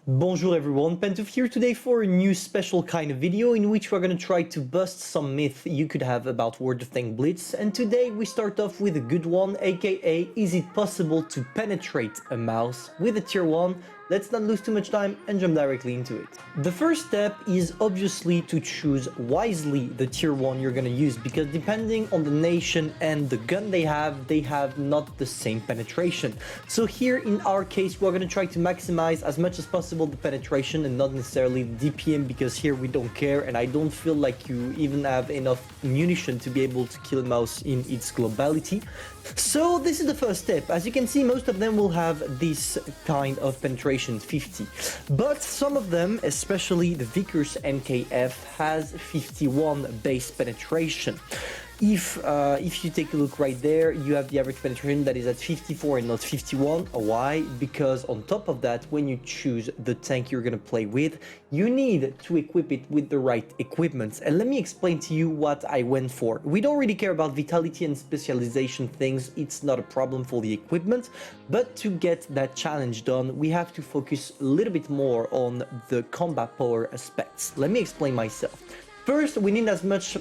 Bonjour everyone, Pantoufleee here today for a new special kind of video in which we're going to try to bust some myth you could have about World of Tanks Blitz. And today we start off with a good one, aka is it possible to penetrate a MAUS with a tier 1? Let's not lose too much time and jump directly into it. The first step is obviously to choose wisely the tier 1 you're going to use, because depending on the nation and the gun they have not the same penetration. So here in our case we're going to try to maximize as much as possible the penetration and not necessarily the DPM, because here we don't care and I don't feel like you even have enough munition to be able to kill a MAUS in its globality. So this is the first step. As you can see, most of them will have this kind of penetration 50, but some of them, especially the Vickers NKF, has 51 base penetration. If you take a look right there, you have the average penetration that is at 54 and not 51. Why? Because on top of that, when you choose the tank you're going to play with, you need to equip it with the right equipment. And let me explain to you what I went for. We don't really care about vitality and specialization things. It's not a problem for the equipment, but to get that challenge done, we have to focus a little bit more on the combat power aspects. Let me explain myself. First, we need as much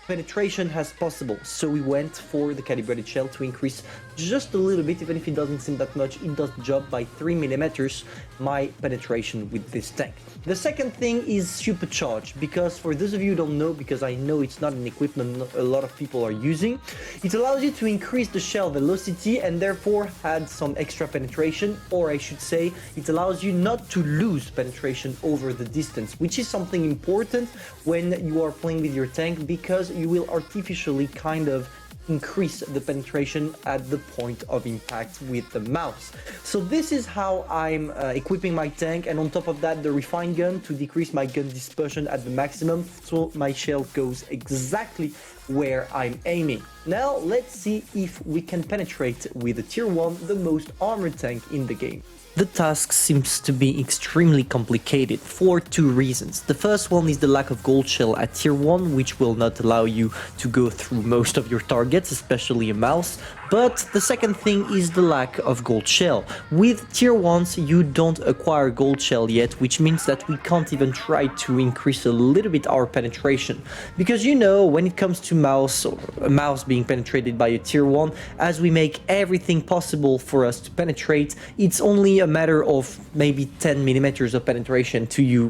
penetration as possible, so we went for the calibrated shell to increase just a little bit. Even if it doesn't seem that much, it does jump by 3 millimeters my penetration with this tank. The second thing is supercharge, because for those of you who don't know, because I know it's not an equipment a lot of people are using, it allows you to increase the shell velocity and therefore add some extra penetration, or I should say it allows you not to lose penetration over the distance, which is something important when you are playing with your tank, because you will artificially kind of increase the penetration at the point of impact with the MAUS. So this is how I'm equipping my tank, and on top of that, the refined gun to decrease my gun dispersion at the maximum, so my shell goes exactly where I'm aiming. Now let's see if we can penetrate with a tier 1, the most armored tank in the game. The task seems to be extremely complicated for two reasons. The first one is the lack of gold shell at tier 1, which will not allow you to go through most of your targets, especially a MAUS. But the second thing is the lack of gold shell. With tier 1s you don't acquire gold shell yet, which means that we can't even try to increase a little bit our penetration. Because you know, when it comes to MAUS, or a MAUS being penetrated by a tier 1, as we make everything possible for us to penetrate, it's only a matter of maybe 10 millimeters of penetration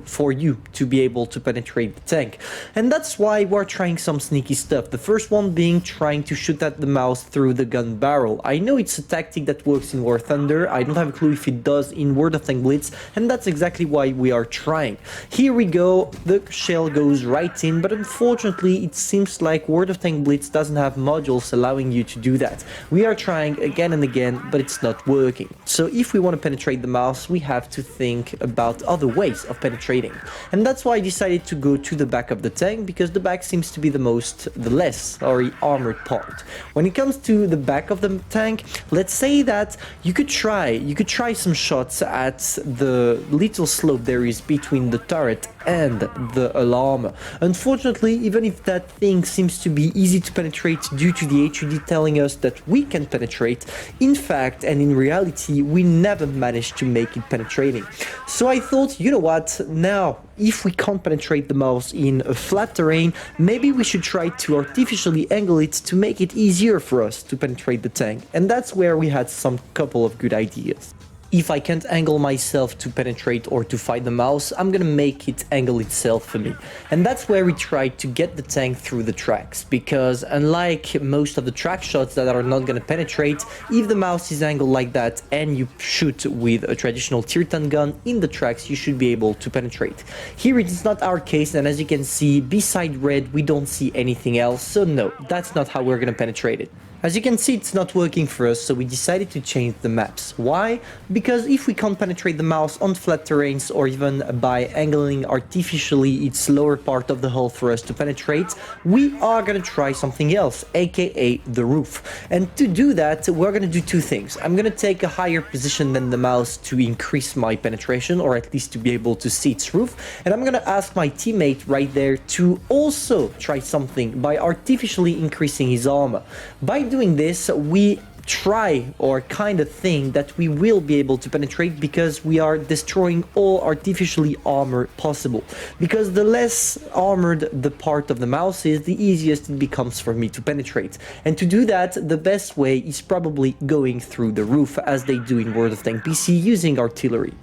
for you to be able to penetrate the tank. And that's why we're trying some sneaky stuff. The first one being trying to shoot at the MAUS through the gun barrel. I know it's a tactic that works in War Thunder. I don't have a clue if it does in World of Tanks Blitz, and that's exactly why we are trying. Here we go, the shell goes right in, but unfortunately it seems like World of Tanks Blitz doesn't have modules allowing you to do that. We are trying again and again, but it's not working. So if we want to penetrate the MAUS, we have to think about other ways of penetrating. And that's why I decided to go to the back of the tank, because the back seems to be the less armored part. When it comes to the back of the tank, let's say that you could try some shots at the little slope there is between the turret and the alarm. Unfortunately, even if that thing seems to be easy to penetrate due to the HUD telling us that we can penetrate, in fact and in reality we never managed to make it penetrating. So I thought, you know what, now if we can't penetrate the MAUS in a flat terrain, maybe we should try to artificially angle it to make it easier for us to penetrate the tank. And that's where we had some couple of good ideas. If I can't angle myself to penetrate or to fight the MAUS, I'm gonna make it angle itself for me. And that's where we tried to get the tank through the tracks, because unlike most of the track shots that are not gonna penetrate, if the MAUS is angled like that and you shoot with a traditional tier 10 gun in the tracks, you should be able to penetrate. Here it is not our case, and as you can see, beside red we don't see anything else, so no, that's not how we're gonna penetrate it. As you can see, it's not working for us, so we decided to change the maps. Why? Because if we can't penetrate the MAUS on flat terrains, or even by angling artificially its lower part of the hull for us to penetrate, we are gonna try something else, aka the roof. And to do that, we're gonna do two things. I'm gonna take a higher position than the MAUS to increase my penetration, or at least to be able to see its roof, and I'm gonna ask my teammate right there to also try something by artificially increasing his armor. By doing this, we try or kind of think that we will be able to penetrate because we are destroying all artificially armor possible. Because the less armored the part of the mouse is, the easiest it becomes for me to penetrate. And to do that, the best way is probably going through the roof, as they do in World of Tanks PC using artillery.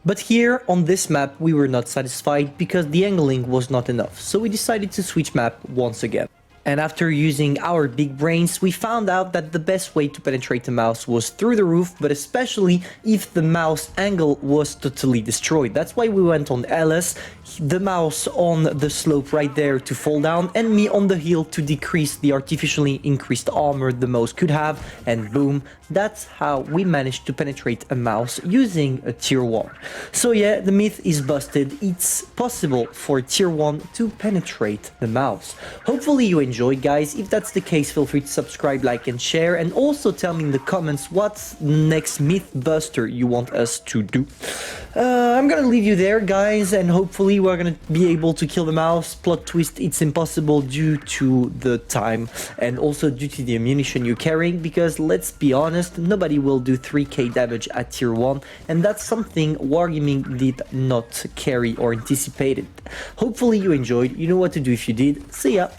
But here on this map we were not satisfied because the angling was not enough, so we decided to switch map once again. And after using our big brains, we found out that the best way to penetrate the mouse was through the roof, but especially if the mouse angle was totally destroyed. That's why we went on LS, the mouse on the slope right there to fall down, and me on the hill to decrease the artificially increased armor the mouse could have, and boom, that's how we managed to penetrate a mouse using a tier 1. So yeah, the myth is busted. It's possible for tier 1 to penetrate the mouse. Hopefully you enjoyed, guys. If that's the case, feel free to subscribe, like and share, and also tell me in the comments what's next myth buster you want us to do. I'm gonna leave you there, guys, and hopefully we're gonna be able to kill the mouse. Plot twist, it's impossible due to the time and also due to the ammunition you're carrying, because let's be honest, nobody will do 3k damage at tier 1, and that's something Wargaming did not carry or anticipated. Hopefully you enjoyed. You know what to do if you did. See ya!